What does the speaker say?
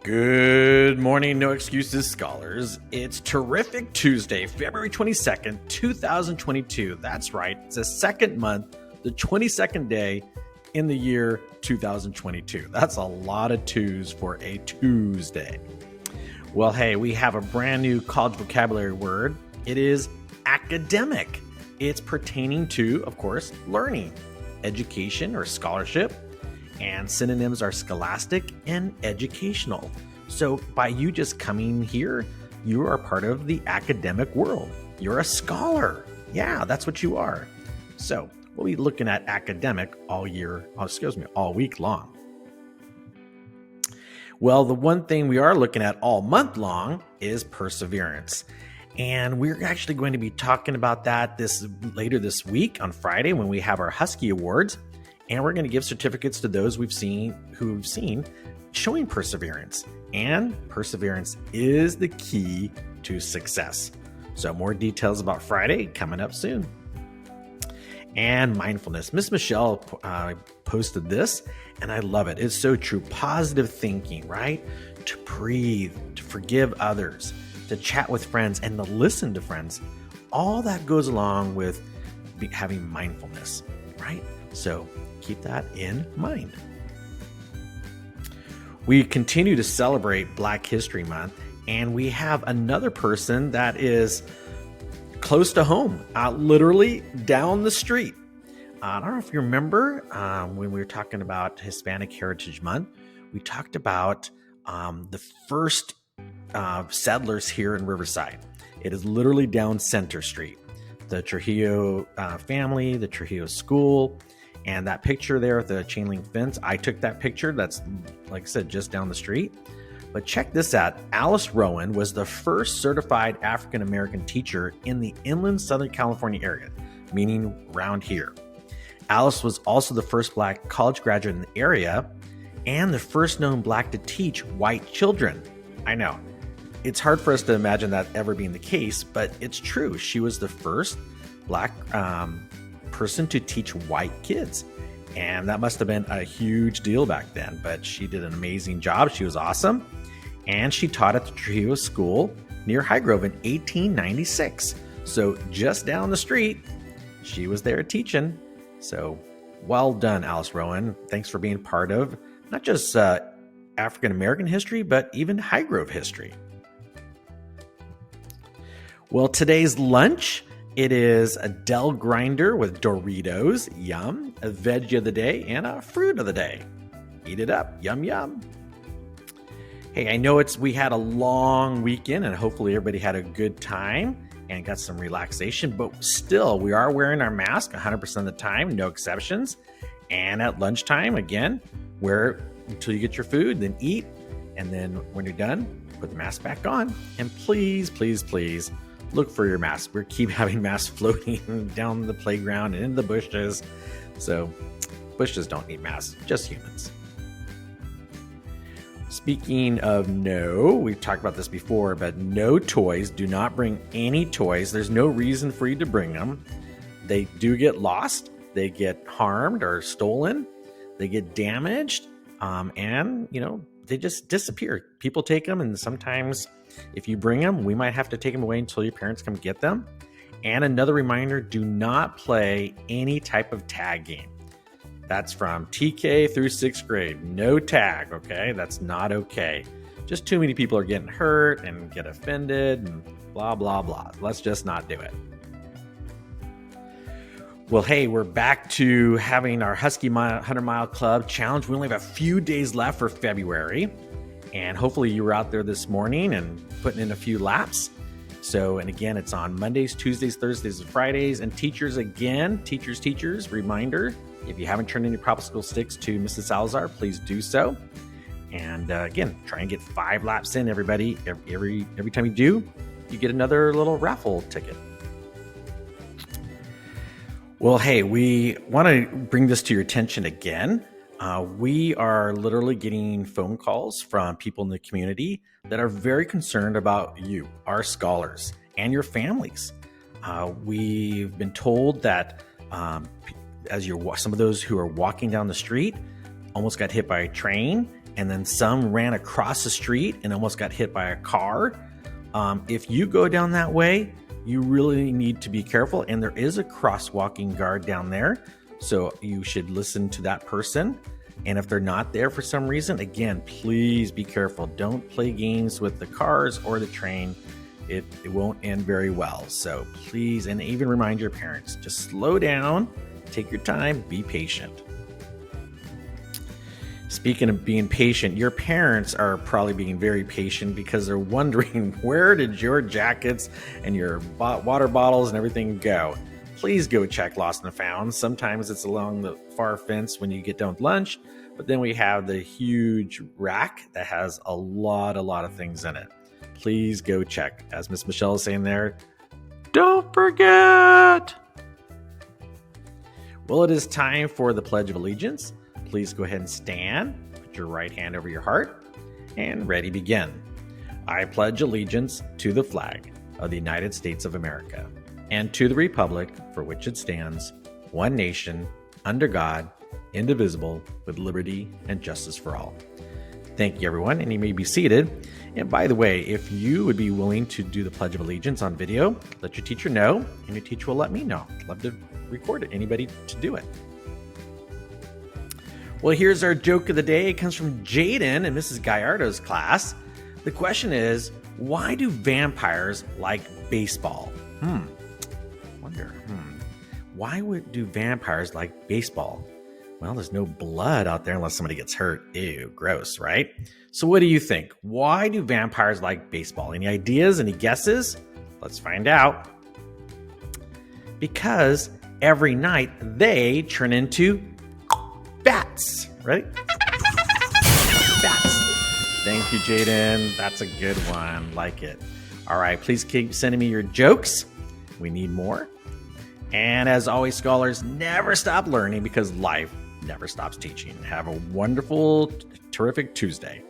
Good morning, No Excuses scholars. It's Terrific Tuesday, February 22nd, 2022. That's right, it's the second month, the 22nd day in the year 2022. That's a lot of twos for a Tuesday. Well, hey, we have a brand new college vocabulary word. It is academic. It's pertaining to, of course, learning, education or scholarship. And synonyms are scholastic and educational. So by you just coming here, you are part of the academic world. You're a scholar. Yeah, that's what you are. So we'll be looking at academic all week long. Well, the one thing we are looking at all month long is perseverance. And we're actually going to be talking about that later this week on Friday when we have our Husky Awards. And we're going to give certificates to those who've seen showing perseverance. And perseverance is the key to success. So more details about Friday coming up soon. And mindfulness. Miss Michelle posted this, and I love it. It's so true. Positive thinking, right? To breathe, to forgive others, to chat with friends, and to listen to friends. All that goes along with having mindfulness, right? So keep that in mind. We continue to celebrate Black History Month, and we have another person that is close to home, literally down the street. I don't know if you remember when we were talking about Hispanic Heritage Month, we talked about the first settlers here in Riverside. It is literally down Center Street. The Trujillo family, the Trujillo school, and that picture there with the chain link fence, I took that picture. That's, like I said, just down the street. But check this out. Alice Rowan was the first certified African-American teacher in the inland Southern California area, meaning around here. Alice was also the first Black college graduate in the area and the first known Black to teach white children. I know. It's hard for us to imagine that ever being the case, but it's true. She was the first Black person to teach white kids. And that must have been a huge deal back then, but she did an amazing job. She was awesome. And she taught at the Trujillo School near Highgrove in 1896. So just down the street, she was there teaching. So well done, Alice Rowan. Thanks for being part of not just African-American history, but even Highgrove history. Well, today's lunch, it is a Del Grinder with Doritos, yum, a veggie of the day, and a fruit of the day. Eat it up, yum, yum. Hey, I know we had a long weekend, and hopefully everybody had a good time and got some relaxation, but still, we are wearing our mask 100% of the time, no exceptions. And at lunchtime, again, wear until you get your food, then eat, and then when you're done, put the mask back on. And please, please, please, look for your mask. We keep having masks floating down the playground and in the bushes. So bushes don't need masks, just humans. Speaking of we've talked about this before, but no toys. Do not bring any toys. There's no reason for you to bring them. They do get lost. They get harmed or stolen. They get damaged. And, they just disappear. People take them, and sometimes if you bring them, we might have to take them away until your parents come get them. And another reminder, do not play any type of tag game. That's from TK through 6th grade. No tag, okay? That's not okay. Just too many people are getting hurt and get offended and blah, blah, blah. Let's just not do it. Well, hey, we're back to having our Husky 100 Mile Club Challenge. We only have a few days left for February. And hopefully you were out there this morning and putting in a few laps. So, and again, it's on Mondays, Tuesdays, Thursdays, and Fridays. And teachers, reminder, if you haven't turned in your popsicle sticks to Mrs. Salazar, please do so. And again, try and get 5 laps in, everybody. Every time you do, you get another little raffle ticket. Well, hey, we want to bring this to your attention again. We are literally getting phone calls from people in the community that are very concerned about you, our scholars, and your families. We've been told that some of those who are walking down the street almost got hit by a train and then some ran across the street and almost got hit by a car. If you go down that way, you really need to be careful. And there is a crosswalking guard down there, so you should listen to that person. And if they're not there for some reason, again, please be careful. Don't play games with the cars or the train. It won't end very well. So please, and even remind your parents, just slow down, take your time, be patient. Speaking of being patient, your parents are probably being very patient because they're wondering, where did your jackets and your water bottles and everything go? Please go check Lost and Found. Sometimes it's along the far fence when you get done with lunch, but then we have the huge rack that has a lot of things in it. Please go check. As Miss Michelle is saying there, don't forget. Well, it is time for the Pledge of Allegiance. Please go ahead and stand, put your right hand over your heart, and ready, begin. I pledge allegiance to the flag of the United States of America and to the republic for which it stands, one nation, under God, indivisible, with liberty and justice for all. Thank you, everyone, and you may be seated. And by the way, if you would be willing to do the Pledge of Allegiance on video, let your teacher know, and your teacher will let me know. I'd love to record it, anybody to do it. Well, here's our joke of the day. It comes from Jaden in Mrs. Gallardo's class. The question is, why do vampires like baseball? Why do vampires like baseball? Well, there's no blood out there unless somebody gets hurt. Ew, gross, right? So what do you think? Why do vampires like baseball? Any ideas? Any guesses? Let's find out. Because every night they turn into bats. Ready? Bats. Thank you, Jaden. That's a good one. Like it. All right, please keep sending me your jokes. We need more. And as always, scholars, never stop learning because life never stops teaching. Have a wonderful, terrific Tuesday.